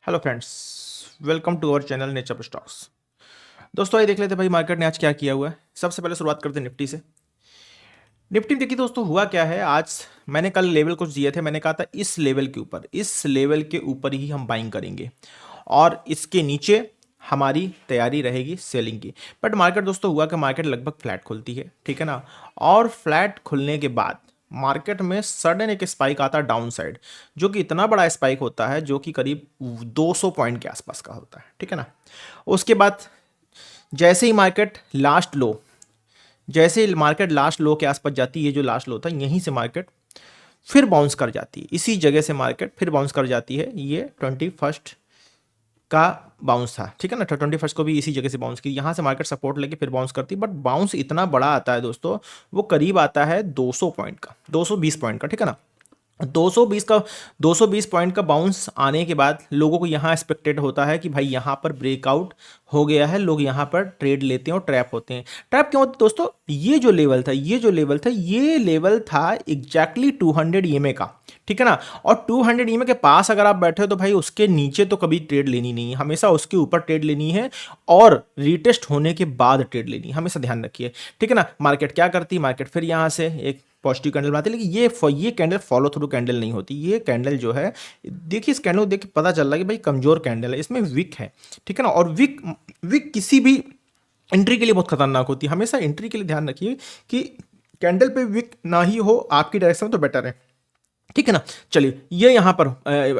Hello friends, welcome to our channel nature stocks. दोस्तों आइए देख लेते हैं भाई मार्केट ने आज क्या किया हुआ है। सबसे पहले शुरुआत करते हैं निफ्टी से। निफ्टी में देखिए दोस्तों हुआ क्या है आज। मैंने कल लेवल कुछ दिए थे, मैंने कहा था इस लेवल के ऊपर ही हम बाइंग करेंगे और इसके नीचे हमारी तैयारी रहेगी सेलिंग की। बट मार्केट दोस्तों हुआ कि मार्केट लगभग फ्लैट खुलती है, ठीक है ना। और फ्लैट खुलने के बाद मार्केट में सडन एक स्पाइक आता है डाउन साइड, जो कि इतना बड़ा स्पाइक होता है जो कि करीब 200 पॉइंट के आसपास का होता है, ठीक है ना। उसके बाद जैसे ही मार्केट लास्ट लो जैसे ही मार्केट लास्ट लो के आसपास जाती है, जो लास्ट लो था यहीं से मार्केट फिर बाउंस कर जाती है, इसी जगह से मार्केट फिर बाउंस कर जाती है। ये 21st का बाउंस था, ठीक है ना। 21st को भी इसी जगह से बाउंस की, यहाँ से मार्केट सपोर्ट लेके फिर बाउंस करती है। बट बाउंस इतना बड़ा आता है दोस्तों, वो करीब आता है 200 पॉइंट का, 220 पॉइंट का, ठीक है ना। 220 का 220 पॉइंट का बाउंस आने के बाद लोगों को यहाँ एक्सपेक्टेड होता है कि भाई यहाँ पर ब्रेकआउट हो गया है, लोग यहाँ पर ट्रेड लेते हैं और ट्रैप होते हैं। ट्रैप क्यों होते हैं दोस्तों? ये लेवल था एग्जैक्टली 200 ईएमए का, ठीक है ना। और 200 ईएमए के पास अगर आप बैठे हो तो भाई उसके नीचे तो कभी ट्रेड लेनी नहीं है, हमेशा उसके ऊपर ट्रेड लेनी है और रीटेस्ट होने के बाद ट्रेड लेनी है, हमेशा ध्यान रखिए, ठीक है ना। मार्केट क्या करती है, मार्केट फिर यहाँ से एक पॉजिटिव कैंडल बनाती है, लेकिन ये कैंडल फॉलो थ्रू कैंडल नहीं होती। ये कैंडल जो है, देखिए इस कैंडल को देख के पता चल रहा है कि भाई कमजोर कैंडल है, इसमें विक है, ठीक है ना। और विक विक किसी भी एंट्री के लिए बहुत खतरनाक होती है। हमेशा एंट्री के लिए ध्यान रखिए कि कैंडल पे विक ना ही हो आपकी डायरेक्शन में तो बेटर है, ठीक है ना। चलिए ये यहां पर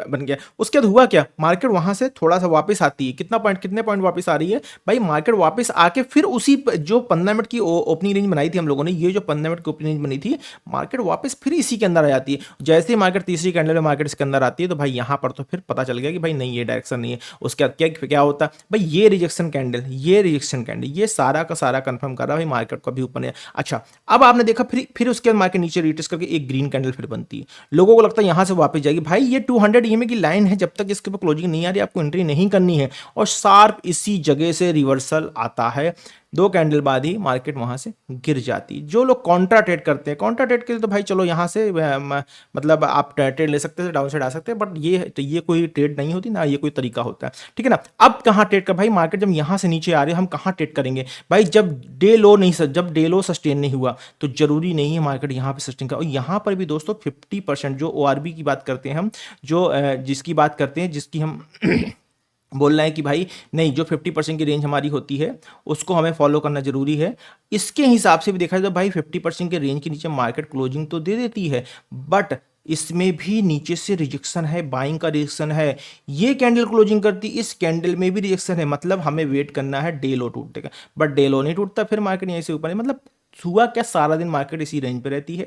बन गया। उसके बाद हुआ क्या, मार्केट वहां से थोड़ा सा वापस आती है। कितने पॉइंट वापस आ रही है भाई, मार्केट वापस आके फिर उसी जो 15 मिनट की ओपनिंग रेंज बनाई थी हम लोगों ने, ये जो 15 मिनट की ओपनिंग रेंज बनी थी, मार्केट वापस फिर इसी के अंदर आ जाती है। जैसे ही मार्केट तीसरी कैंडल में मार्केट इसके अंदर आती है तो भाई यहां पर तो फिर पता चल गया कि भाई नहीं, ये डायरेक्शन नहीं है। उसके बाद क्या क्या होता है भाई, ये रिजेक्शन कैंडल ये सारा का सारा कंफर्म कर रहा है भाई मार्केट को अभी ऊपर नहीं। अच्छा, अब आपने देखा फिर उसके बाद मार्केट नीचे रिटेस्ट करके एक ग्रीन कैंडल फिर बनती है। लोगों को लगता है यहां से वापस जाएगी। भाई ये 200 ईएमए की लाइन है, जब तक इसके ऊपर क्लोजिंग नहीं आ रही आपको एंट्री नहीं करनी है। और शार्प इसी जगह से रिवर्सल आता है, दो कैंडल बाद ही मार्केट वहां से गिर जाती है। जो लोग कॉन्ट्रा ट्रेड करते हैं, कॉन्ट्रा ट्रेड के लिए तो भाई चलो यहां से मतलब आप ट्रेड ले सकते हैं, डाउन साइड आ सकते हैं, बट ये कोई ट्रेड नहीं होती ना, ये कोई तरीका होता है, ठीक है ना। अब कहां ट्रेड कर भाई, मार्केट जब यहां से नीचे आ रही है हम कहां ट्रेड करेंगे भाई, जब डे लो सस्टेन नहीं हुआ तो जरूरी नहीं है मार्केट यहां पे सस्टेन का। और यहां पर भी दोस्तों 50% जो ओआरबी की बात करते हैं हम, जो जिसकी बात करते हैं, जिसकी हम बोल रहे हैं कि भाई नहीं, जो 50% की रेंज हमारी होती है उसको हमें फॉलो करना जरूरी है। इसके हिसाब से भी देखा जाए तो भाई 50% के रेंज के नीचे मार्केट क्लोजिंग तो दे देती है, बट इसमें भी नीचे से रिजेक्शन है, बाइंग का रिजेक्शन है। ये कैंडल क्लोजिंग करती, इस कैंडल में भी रिजेक्शन है, मतलब हमें वेट करना है डे लो टूटने का। बट डे लो नहीं टूटता, फिर मार्केट यहीं से ऊपर है। मतलब हुआ क्या, सारा दिन मार्केट इसी रेंज पे रहती है,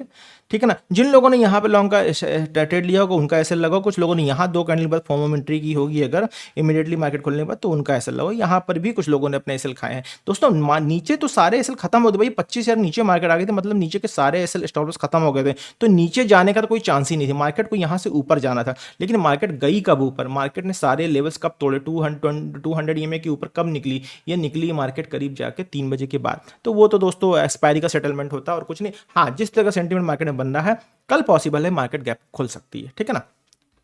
ठीक है ना। जिन लोगों ने यहाँ पे लॉन्ग का ट्रेड लिया होगा उनका एसएल लगा, कुछ लोगों ने यहाँ दो कैंडल के बाद फॉर्म ऑफ एंट्री की होगी अगर इमीडिएटली मार्केट खोलने के बाद, तो उनका एसएल लगा। यहाँ पर भी कुछ लोगों ने अपने एसएल खाए हैं दोस्तों। नीचे तो सारे एसएल खत्म हो गए भाई, 25,000 नीचे मार्केट आ गए थे, मतलब नीचे के सारे एसएल स्टॉप लॉस खत्म हो गए थे, तो नीचे जाने का तो कोई चांस ही नहीं था। मार्केट को यहाँ से ऊपर जाना था, लेकिन मार्केट गई कब ऊपर, मार्केट ने सारे लेवल्स कब तोड़े, 200 ईएमए के ऊपर कब निकली, ये निकली मार्केट करीब जाके 3 बजे के बाद। तो वो तो दोस्तों एक्सपायरी का सेटलमेंट होता है और कुछ नहीं। हाँ, जिस तरह का सेंटीमेंट मार्केट में बन रहा है, कल पॉसिबल है मार्केट गैप खुल सकती है, ठीक है ना।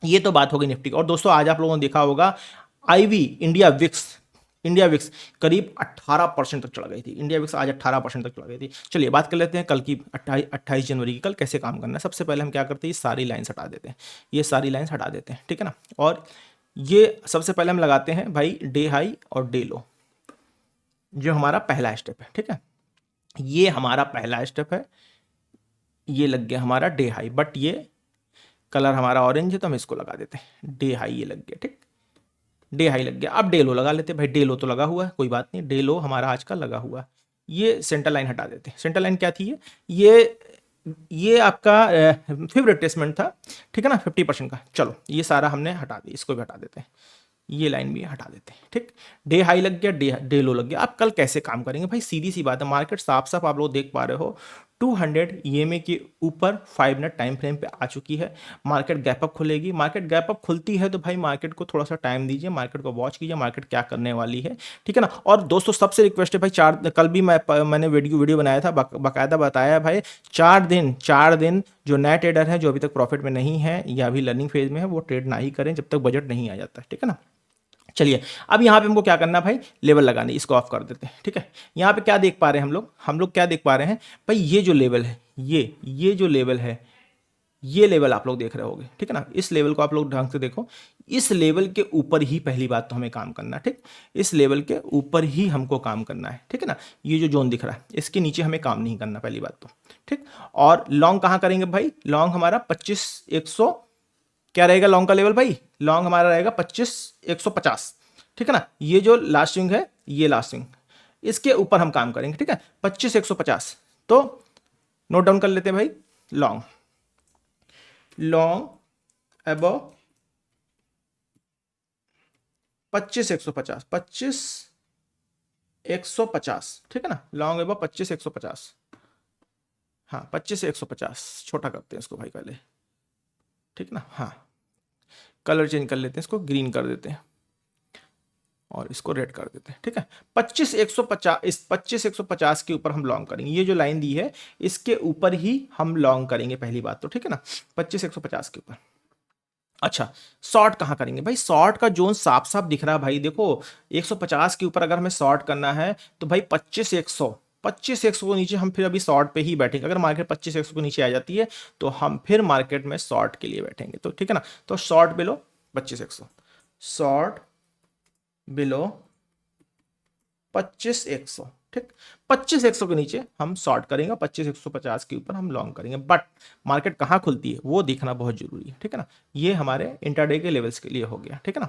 ये तो बात हो गई निफ्टी। और दोस्तों आज आप लोगों ने देखा होगा आईवी इंडिया विक्स करीब 18% तक चढ़ गई थी। इंडिया विक्स आज 18% तक चढ़ गई थी। चलिए बात कर लेते हैं कल की 28 जनवरी की, कल कैसे काम करना है। सबसे पहले हम क्या करते हैं, ये सारी लाइन्स हटा देते हैं, ठीक है ना। और ये सबसे पहले हम लगाते हैं भाई डे हाई और डे लो, जो हमारा पहला स्टेप है, ठीक है। ये हमारा पहला स्टेप है, ये लग गया हमारा डे हाई, बट ये कलर हमारा ऑरेंज है तो हम इसको लगा देते हैं डे हाई, ये लग गया, ठीक। डे हाई लग गया। अब डे लो लगा लेते हैं भाई, डे लो तो लगा हुआ है, कोई बात नहीं, डे लो हमारा आज का लगा हुआ है। ये सेंटर लाइन हटा देते हैं। सेंटर लाइन क्या थी, ये आपका फिफ्थ रिट्रेसमेंट था, ठीक है ना, 50% का। चलो ये सारा हमने हटा दिया, इसको भी हटा देते हैं, ये लाइन भी हटा देते हैं, ठीक। डे हाई लग गया, डे लो लग गया। अब कल कैसे काम करेंगे भाई, सीधी सी बात है, मार्केट साफ साफ आप लोग देख पा रहे हो 200 ईएमए के ऊपर 5 मिनट टाइम फ्रेम पे आ चुकी है। मार्केट गैप अप खुलेगी, मार्केट गैप अप खुलती है तो भाई मार्केट को थोड़ा सा टाइम दीजिए, मार्केट को वॉच कीजिए, मार्केट क्या करने वाली है, ठीक है ना। और दोस्तों सबसे रिक्वेस्ट है भाई, कल भी मैंने वीडियो बनाया था, बाकायदा बताया भाई, 4 दिन जो नए ट्रेडर हैं जो अभी तक प्रॉफिट में नहीं है या अभी लर्निंग फेज में है, वो ट्रेड ना ही करें जब तक बजट नहीं आ जाता है, ठीक है ना। चलिए, अब यहाँ पे हमको क्या करना है भाई, लेवल लगानी, इसको ऑफ कर देते हैं। ठीक है, यहाँ पे क्या देख पा रहे हैं हम लोग क्या देख पा रहे हैं भाई, ये जो लेवल है, ये जो लेवल है, ये लेवल आप लोग देख रहे होगे। ठीक है ना, इस लेवल को आप लोग ढंग से देखो, इस लेवल के ऊपर ही पहली बात तो हमें काम करना है। ठीक, इस लेवल के ऊपर ही हमको काम करना है। ठीक है ना, ये जो जोन दिख रहा है इसके नीचे हमें काम नहीं करना पहली बात तो। ठीक, और लॉन्ग कहाँ करेंगे भाई, लॉन्ग हमारा 25,100 क्या रहेगा लॉन्ग का लेवल भाई, लॉन्ग हमारा रहेगा 25,150। ठीक है ना, ये जो लास्ट स्विंग है, ये लास्ट स्विंग, इसके ऊपर हम काम करेंगे। ठीक है, 25,150, तो नोट डाउन कर लेते हैं भाई, लॉन्ग अबव 25,150, 25,150। ठीक है ना, लॉन्ग अबव 25,150, हाँ 25,150, छोटा करते हैं इसको भाई पहले। ठीक ना, हाँ कलर चेंज कर लेते हैं, इसको ग्रीन कर देते हैं और इसको रेड कर देते हैं। ठीक है, 25,150, इस 25,150 के ऊपर हम लॉन्ग करेंगे, ये जो लाइन दी है इसके ऊपर ही हम लॉन्ग करेंगे पहली बात तो। ठीक है ना, 25,150 के ऊपर। अच्छा, शॉर्ट कहाँ करेंगे भाई, शॉर्ट का जोन साफ साफ दिख रहा है भाई, देखो 150 के ऊपर अगर हमें शॉर्ट करना है तो भाई 25,100 को नीचे हम फिर अभी शॉर्ट पे ही बैठेंगे। अगर मार्केट 25,100 को नीचे आ जाती है तो हम फिर मार्केट में शॉर्ट के लिए बैठेंगे। तो ठीक है ना, तो शॉर्ट बिलो 25,100, शॉर्ट बिलो 25,100। ठीक, 25,100 के नीचे हम शॉर्ट करेंगे, 25,150 के ऊपर हम लॉन्ग करेंगे। बट मार्केट कहाँ खुलती है वो देखना बहुत जरूरी है। ठीक है ना, ये हमारे इंट्राडे के लेवल्स के लिए हो गया। ठीक है ना,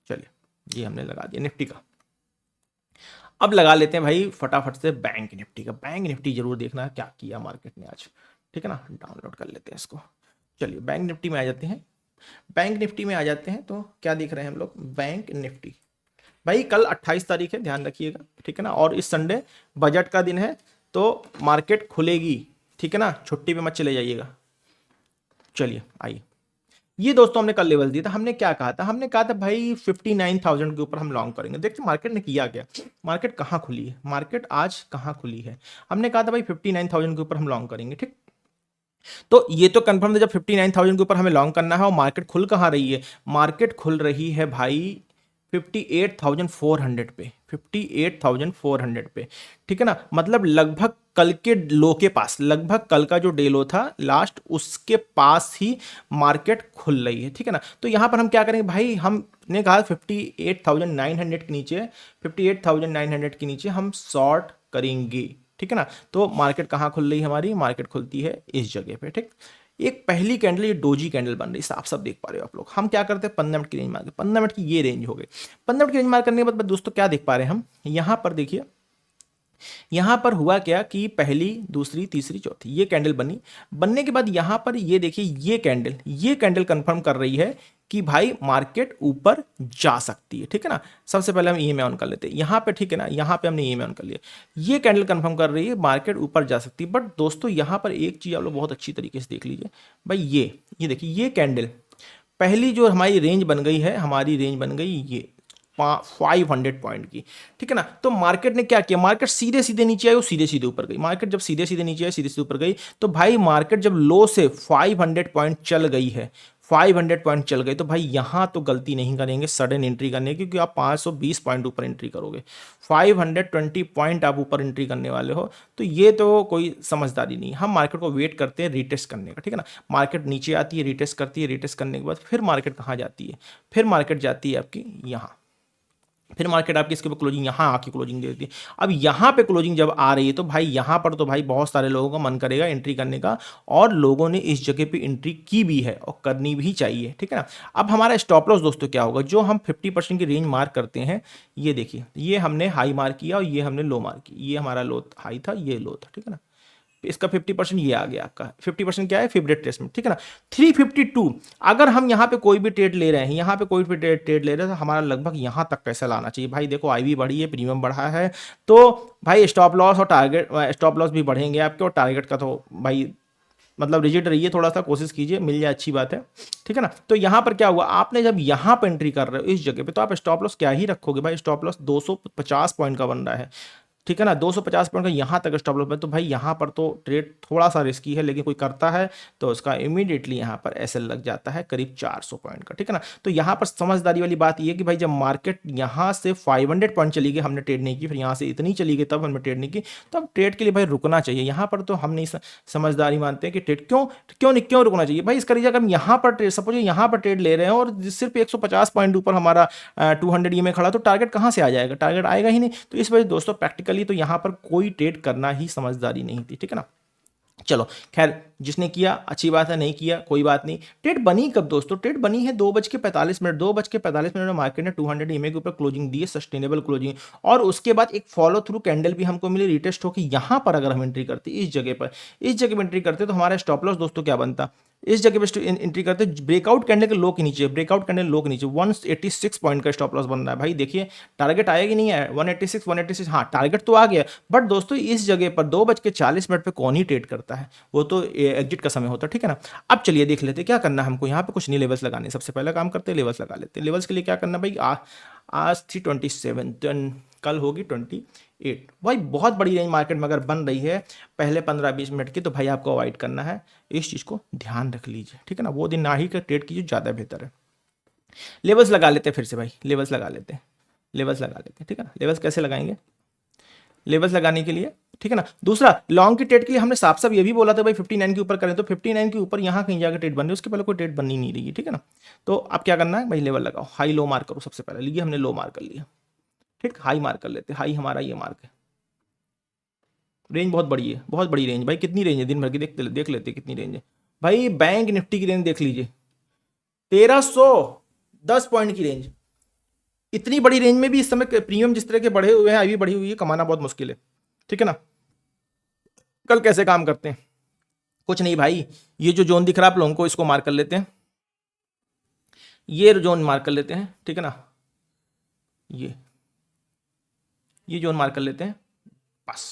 चलिए ये हमने लगा दिया निफ्टी का। अब लगा लेते हैं भाई फटाफट से बैंक निफ्टी का। बैंक निफ्टी जरूर देखना क्या किया मार्केट ने आज। ठीक है ना, डाउनलोड कर लेते हैं इसको। चलिए बैंक निफ्टी में आ जाते हैं, बैंक निफ्टी में आ जाते हैं तो क्या देख रहे हैं हम लोग, बैंक निफ्टी भाई कल 28 तारीख है, ध्यान रखिएगा। ठीक है ना, और इस संडे बजट का दिन है तो मार्केट खुलेगी। ठीक है ना, छुट्टी पे मत चले जाइएगा। चलिए आइए, ये दोस्तों हमने कल लेवल दिया था, हमने क्या कहा था, हमने कहा था भाई 59,000 के ऊपर हम लॉन्ग करेंगे। देखते मार्केट ने किया क्या, मार्केट कहाँ खुली है, मार्केट आज कहाँ खुली है। हमने कहा था भाई 59,000 के ऊपर हम लॉन्ग करेंगे। ठीक, तो ये तो कंफर्म है, जब 59,000 के ऊपर हमें लॉन्ग करना है और मार्केट खुल कहाँ रही है, मार्केट खुल रही है भाई 58,400 पे, 58,400 पे। ठीक है ना, मतलब लगभग कल के लो के पास, लगभग कल का जो डे लो था लास्ट, उसके पास ही मार्केट खुल रही है। ठीक है ना, तो यहां पर हम क्या करेंगे भाई, हमने कहा 58,900 के नीचे, 58,900 के नीचे हम शॉर्ट करेंगे। ठीक है ना, तो मार्केट कहाँ खुल रही है हमारी, मार्केट खुलती है इस जगह पे। ठीक, एक पहली कैंडल, ये डोजी कैंडल बन रही है, साफ साफ देख पा रहे हो आप लोग। हम क्या करते हैं 15 मिनट की रेंज मार के, 15 मिनट की ये रेंज हो गई। 15 मिनट की रेंज मार करने के बाद दोस्तों क्या देख पा रहे हैं हम, यहां पर देखिए, यहां पर हुआ क्या कि पहली, दूसरी, तीसरी, चौथी ये कैंडल बनी, बनने के बाद यहां पर ये देखिए, ये कैंडल कंफर्म कर रही है कि भाई मार्केट ऊपर जा सकती है। ठीक है ना, सबसे पहले हम ईएमए ऑन कर लेते हैं यहां पे। ठीक है ना, यहां पे हमने ईएमए ऑन कर लिया, ये कैंडल कंफर्म कर रही है मार्केट ऊपर जा सकती है। बट दोस्तों यहां पर एक चीज आप लोग बहुत अच्छी तरीके से देख लीजिए भाई, ये देखिए, ये कैंडल पहली जो हमारी रेंज बन गई है, हमारी रेंज बन गई ये 500 पॉइंट की। ठीक है ना, तो मार्केट ने क्या किया, मार्केट सीधे सीधे नीचे आई और सीधे सीधे ऊपर गई। मार्केट जब सीधे सीधे नीचे आई, सीधे सीधे ऊपर गई, तो भाई मार्केट जब लो से 500 पॉइंट चल गई है, 500 पॉइंट चल गए, तो भाई यहां तो गलती नहीं करेंगे सडन एंट्री करने की, क्योंकि आप 520 पॉइंट ऊपर एंट्री करोगे, 520 पॉइंट आप ऊपर एंट्री करने वाले हो, तो ये तो कोई समझदारी नहीं। हम मार्केट को वेट करते हैं रीटेस्ट करने का। ठीक है ना, मार्केट नीचे आती है, रीटेस्ट करती है, रीटेस्ट करने के बाद फिर मार्केट कहाँ जाती है, फिर मार्केट जाती है आपकी यहाँ, फिर मार्केट आपकी इसके ऊपर क्लोजिंग यहाँ आके क्लोजिंग दे देती है। अब यहाँ पे क्लोजिंग जब आ रही है तो भाई यहाँ पर तो भाई बहुत सारे लोगों का मन करेगा एंट्री करने का, और लोगों ने इस जगह पे एंट्री की भी है और करनी भी चाहिए। ठीक है ना, अब हमारा स्टॉप लॉस दोस्तों क्या होगा, जो हम 50% की रेंज मार्क करते हैं, ये देखिए, ये हमने हाई मार्क किया और ये हमने लो मार्क की, ये हमारा लो हाई था, ये लो था। ठीक है ना, इसका 50% ये आ गया आपका, 50% क्या है फेवरेट टेस्ट में। ठीक है ना, 352, अगर हम यहाँ पे कोई भी ट्रेड ले रहे हैं, यहाँ पे कोई भी ट्रेड ले रहे हैं, तो हमारा लगभग यहाँ तक कैसे लाना चाहिए भाई, देखो आईवी बढ़ी है, प्रीमियम बढ़ा है, तो भाई स्टॉप लॉस और टारगेट, स्टॉप लॉस भी बढ़ेंगे आपके, और टारगेट का तो भाई मतलब रिजिड रहिए, थोड़ा सा कोशिश कीजिए, मिल जाए अच्छी बात है। ठीक है ना, तो यहाँ पर क्या हुआ, आपने जब यहाँ पर एंट्री कर रहे हो इस जगह पे, तो आप स्टॉप लॉस क्या ही रखोगे भाई, स्टॉप लॉस 250 पॉइंट का बन रहा है, ठीक है ना, 250 पॉइंट का यहाँ तक स्टॉप लॉस है, तो भाई यहाँ पर तो ट्रेड थोड़ा सा रिस्की है, लेकिन कोई करता है तो उसका इमीडिएटली यहाँ पर एसएल लग जाता है करीब 400 पॉइंट का। ठीक है ना, तो यहाँ पर समझदारी वाली बात ये है कि भाई जब मार्केट यहाँ से 500 पॉइंट चली गई, हमने ट्रेड नहीं की, फिर यहाँ से इतनी चली गई तब हमने ट्रेड नहीं की, तो अब ट्रेड के लिए भाई रुकना चाहिए। यहाँ पर तो हम नहीं समझदारी मानते हैं कि ट्रेड क्यों रुकना चाहिए भाई। इसका रीजन अगर हम यहाँ पर ट्रेड, सपोज यहाँ पर ट्रेड ले रहे हैं और सिर्फ 150 पॉइंट ऊपर हमारा 200 में खड़ा, तो टारगेट कहाँ से आ जाएगा, टारगेट आएगा ही नहीं। तो इस वजह दोस्तों प्रैक्टिकली तो यहाँ पर कोई ट्रेड करना ही समझदारी नहीं थी। ठीक है ना, चलो खैर, जिसने किया अच्छी बात है, नहीं किया कोई बात नहीं। ट्रेड बनी कब दोस्तों, ट्रेड बनी है 2:45, 2:45 में मार्केट ने 200 ईएमए के ऊपर क्लोजिंग दी है, सस्टेनेबल क्लोजिंग, और उसके बाद एक फॉलो थ्रू कैंडल भी हमको मिली, रिटेस्ट होकर यहां पर अगर हम एंट्री करते इस जगह पर, इस जगह पर एंट्री करते तो हमारा स्टॉप लॉस दोस्तों क्या बनता, इस जगह पे एंट्री करते ब्रेकआउट कैंडल के लो के नीचे, ब्रेकआउट कैंडल लो के नीचे 186 पॉइंट का स्टॉप लॉस बन रहा है। भाई देखिए टारगेट आया कि नहीं है, 186, हाँ टारगेट तो आ गया, बट दोस्तों इस जगह पर 2:40 पे कौन ही ट्रेड करता है, वो तो एग्जिट का समय होता है। ठीक है ना, अब चलिए देख लेते क्या करना है हमको। यहाँ पे कुछ नहीं, लेवल्स लगाने, सबसे पहला काम करते हैं लेवल्स लगा लेते हैं। लेवल्स के लिए क्या करना भाई, आज थी 27, कल होगी 28। भाई बहुत बड़ी रेंज मार्केट में अगर बन रही है पहले 15-20 मिनट की, तो भाई आपको अवॉइड करना है, इस चीज़ को ध्यान रख लीजिए। ठीक है ना, वो दिन ना ही का ट्रेड कीजिए, ज़्यादा बेहतर है। लेवल्स लगा लेते हैं फिर से भाई, लेवल्स लगा लेते हैं, लेवल्स लगा लेते हैं। ठीक है ना, लेवल्स कैसे लगाएंगे, लेवल्स लगाने के लिए, ठीक है ना, दूसरा लॉन्ग की ट्रेड के लिए हमने साफ साफ ये भी बोला था भाई 59 के ऊपर करें, तो 59 के ऊपर यहाँ कहीं जाकर ट्रेड बन रही है, उसके पहले कोई ट्रेड बननी नहीं रही है। ठीक है ना, तो अब क्या करना है भाई, लेवल लगाओ, हाई लो मार्क करो सबसे पहले, लिए हमने लो मार्क कर लिया, ठीक, हाई मार्क कर लेते, हाई हमारा ये मार्क है, रेंज बहुत बड़ी है, बहुत बड़ी रेंज भाई, कितनी रेंज है दिन भर की देख लेते कितनी रेंज है भाई। बैंक निफ्टी की रेंज देख लीजिए, 1310 पॉइंट की रेंज, इतनी बड़ी रेंज में भी इस समय प्रीमियम जिस तरह के बढ़े हुए हैं, अभी बढ़ी हुई है, कमाना बहुत मुश्किल है। ठीक है ना, कल कैसे काम करते हैं, कुछ नहीं भाई, ये जो जोन दिख रहा है आप लोगों को, इसको मार्क कर लेते हैं, ये जोन मार्क कर लेते हैं। ठीक है ना, ये जोन मार्क कर लेते हैं, बस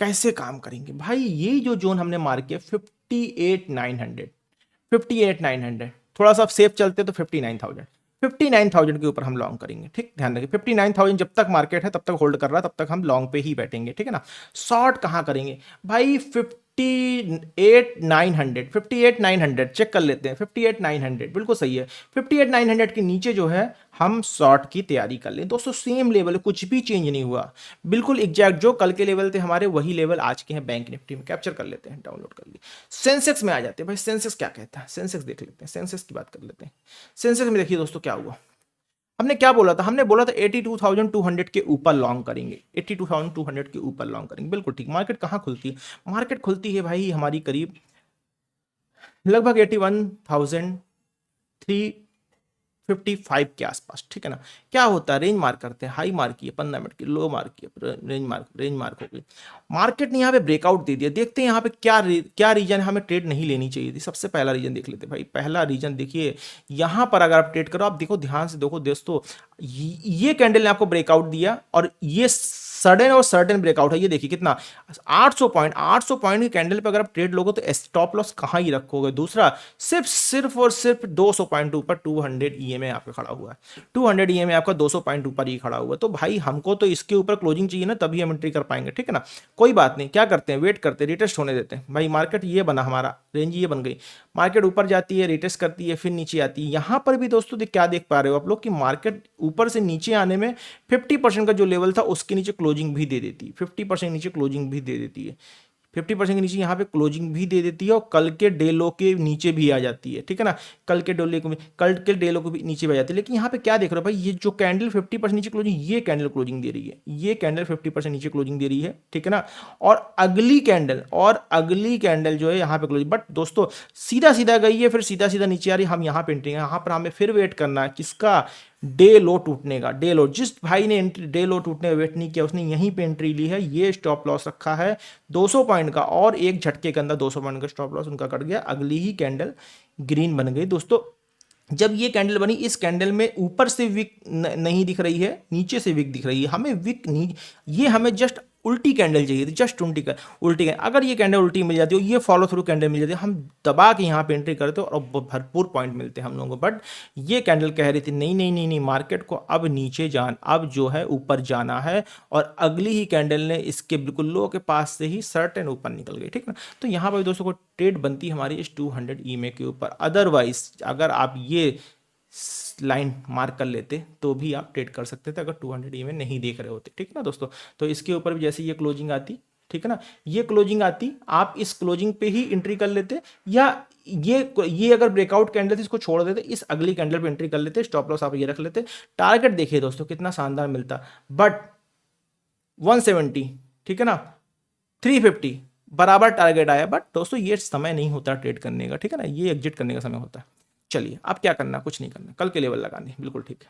कैसे काम करेंगे भाई। ये जो जोन हमने मार्क किया 58,900, थोड़ा सा सेफ चलते तो 59,000 के ऊपर हम लॉन्ग करेंगे। ठीक, ध्यान रखिए 59,000 जब तक मार्केट है तब तक होल्ड कर रहा है, तब तक हम लॉन्ग पे ही बैठेंगे। ठीक है ना, शॉर्ट कहां करेंगे भाई, 58,900 चेक कर लेते हैं, 58,900 बिल्कुल सही है, 58,900 के नीचे जो है हम शॉर्ट की तैयारी कर लें। दोस्तों सेम लेवल है, कुछ भी चेंज नहीं हुआ, बिल्कुल एग्जैक्ट जो कल के लेवल थे हमारे, वही लेवल आज के हैं बैंक निफ्टी में। कैप्चर कर लेते हैं, डाउनलोड कर लिए। सेंसेक्स में आ जाते हैं भाई, सेंसेक्स क्या कहता है, सेंसेक्स देख लेते हैं, सेंसेक्स की बात कर लेते हैं। सेंसेक्स में देखिए दोस्तों क्या हुआ, हमने क्या बोला था, हमने बोला था 82,200 के ऊपर लॉन्ग करेंगे, 82,200 के ऊपर लॉन्ग करेंगे, बिल्कुल ठीक। मार्केट कहाँ खुलती है, मार्केट खुलती है भाई हमारी करीब लगभग 81,355 के आसपास। ठीक है ना, क्या होता है, रेंज मार्क करते हैं, हाई मार्क किए 15 मिनट की, लो मार्क किए, रेंज मार्क हो गई। मार्केट ने यहाँ पे ब्रेकआउट दे दिया, देखते हैं यहाँ पे क्या रीजन हमें ट्रेड नहीं लेनी चाहिए थी। सबसे पहला रीजन देख लेते भाई, पहला रीजन देखिए, यहाँ पर अगर आप ट्रेड करो, आप देखो ध्यान से देखो दोस्तों, ये कैंडल ने आपको ब्रेकआउट दिया और ये सडन और सर्टेन ब्रेकआउट है। ये देखिए कितना 800 पॉइंट की कैंडल पे अगर आप ट्रेड लोगे तो स्टॉप लॉस कहां ही रखोगे। दूसरा सिर्फ और सिर्फ 200 पॉइंट ऊपर 200 ईएमए आपका खड़ा हुआ है, 200 ईएमए आपका 200 पॉइंट ऊपर ही खड़ा हुआ है। तो भाई हमको तो इसके ऊपर क्लोजिंग चाहिए ना, तभी हम एंट्री कर पाएंगे। ठीक है ना, कोई बात नहीं, क्या करते हैं, वेट करते हैं, रिटेस्ट होने देते हैं भाई। मार्केट ये बना, हमारा रेंज ये बन गई, मार्केट ऊपर जाती है, रिटेस्ट करती है, फिर नीचे आती है। यहां पर भी दोस्तों क्या देख पा रहे हो आप लोग कि मार्केट ऊपर से नीचे आने में 50% का जो लेवल था उसके नीचे क्लोजिंग भी दे देती है, 50% नीचे क्लोजिंग भी दे देती है, 50% के नीचे यहाँ पे क्लोजिंग भी दे देती है और कल के डे लो के नीचे भी आ जाती है। ठीक है ना, कल के डे लो को भी नीचे भी आ जाती है। लेकिन यहाँ पे क्या देख रहे हो भाई, ये जो कैंडल 50% नीचे क्लोजिंग, ये कैंडल क्लोजिंग दे रही है, ये कैंडल 50% नीचे क्लोजिंग दे रही है। ठीक है ना, और अगली कैंडल जो है यहाँ पे क्लोजिंग, बट दोस्तों सीधा गई है, फिर सीधा नीचे आ रही है। हम यहाँ पे एंट्री, यहाँ पर हमें फिर वेट करना है किसका, डे लो टूटने का। डे लो, जिस भाई ने डे लो टूटने का वेट नहीं किया उसने यहीं पे एंट्री ली है, ये स्टॉप लॉस रखा है 200 पॉइंट का, और एक झटके के अंदर 200 पॉइंट का स्टॉप लॉस उनका कट गया, अगली ही कैंडल ग्रीन बन गई। दोस्तों जब ये कैंडल बनी, इस कैंडल में ऊपर से विक नहीं दिख रही है, नीचे से विक दिख रही है, हमें विक नहीं, ये हमें जस्ट उल्टी कैंडल चाहिए थी, जस्ट उल्टी कैंडल। अगर ये कैंडल उल्टी मिल जाती हो, ये फॉलो थ्रू कैंडल मिल जाती है, हम दबा के यहाँ पे एंट्री करते और भरपूर पॉइंट मिलते हम लोगों को। बट ये कैंडल कह रही थी नहीं नहीं नहीं नहीं, मार्केट को अब नीचे अब जो है ऊपर जाना है, और अगली ही कैंडल ने इसके बिल्कुल लो के पास से ही सर्टेन ऊपर निकल गई, ठीक है ना। तो यहाँ पर दोस्तों को ट्रेड बनती हमारी इस 200 ईएमए के ऊपर। अदरवाइज अगर आप ये लाइन मार्क कर लेते तो भी आप ट्रेड कर सकते थे, अगर 200 ईएमए नहीं देख रहे होते, ठीक है ना दोस्तों। तो इसके ऊपर भी जैसे ये क्लोजिंग आती, ठीक है ना, ये क्लोजिंग आती, आप इस क्लोजिंग पे ही एंट्री कर लेते, या ये अगर ब्रेकआउट कैंडल थी इसको छोड़ देते, इस अगली कैंडल पे एंट्री कर लेते, स्टॉप लॉस आप ये रख लेते। टारगेट देखिए दोस्तों कितना शानदार मिलता, बट 170, ठीक है ना, 350 बराबर टारगेट आया। बट दोस्तों ये समय नहीं होता ट्रेड करने का, ठीक है ना, ये एग्जिट करने का समय होता है। चलिए अब क्या करना, कुछ नहीं करना, कल के लेवल लगानी, बिल्कुल ठीक है।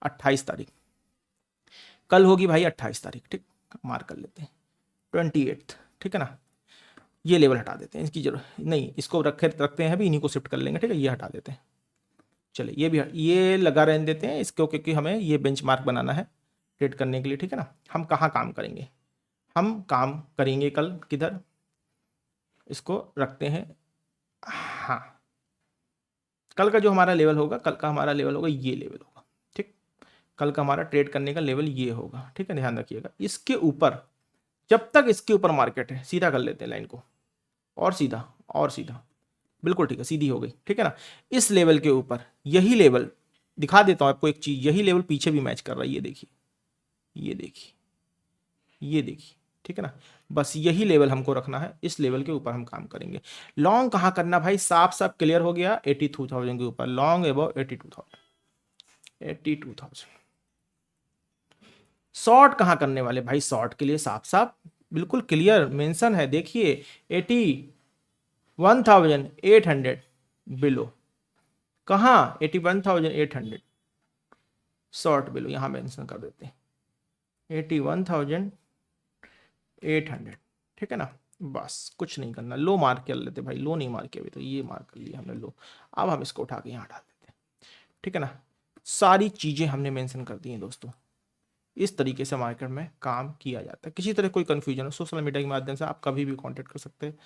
28 तारीख कल होगी भाई, 28 तारीख, ठीक, मार कर लेते हैं 28, ठीक है ना। ये लेवल हटा देते हैं, इसकी जरूरत नहीं, इसको रखते हैं अभी, इन्हीं को शिफ्ट कर लेंगे, ठीक है, ये हटा देते हैं। चलिए ये भी ये लगा रहने देते हैं इसको, क्योंकि हमें ये बेंचमार्क बनाना है ट्रेड करने के लिए, ठीक है ना। हम कहाँ काम करेंगे, हम काम करेंगे कल किधर, इसको रखते हैं, हाँ, कल का जो हमारा लेवल होगा, कल का हमारा लेवल होगा ये लेवल होगा, ठीक, कल का हमारा ट्रेड करने का लेवल ये होगा, ठीक है, ध्यान रखिएगा। इसके ऊपर, जब तक इसके ऊपर मार्केट है, सीधा कर लेते हैं लाइन को, और सीधा और सीधा, बिल्कुल ठीक है, सीधी हो गई, ठीक है ना। इस लेवल के ऊपर, यही लेवल दिखा देता हूं आपको एक चीज, यही लेवल पीछे भी मैच कर रहा है, ये देखिए, ये देखिए, ये देखिए, ठीक है ना। बस यही लेवल हमको रखना है, इस लेवल के ऊपर हम काम करेंगे। लॉन्ग कहाँ करना भाई, साफ साफ क्लियर हो गया, 82,000 के ऊपर लॉन्ग एबव 82,000। शॉर्ट कहाँ करने वाले भाई, शॉर्ट के लिए साफ साफ बिल्कुल क्लियर मेंशन है, देखिए 81,800 बिलो, कहाँ 81,800 शॉर्ट बिलो, यहां मेंशन कर देते हैं 81,800, ठीक है ना। बस कुछ नहीं करना, लो मार्क कर लेते भाई, लो नहीं मार के अभी तो, ये मार्क कर लिया हमने लो, अब हम इसको उठा के यहाँ डाल देते हैं, ठीक है ना। सारी चीजें हमने मेंशन कर दी हैं दोस्तों, इस तरीके से मार्केट में काम किया जाता है। किसी तरह कोई कंफ्यूजन हो, सोशल मीडिया के माध्यम से आप कभी भी कांटेक्ट कर सकते हैं।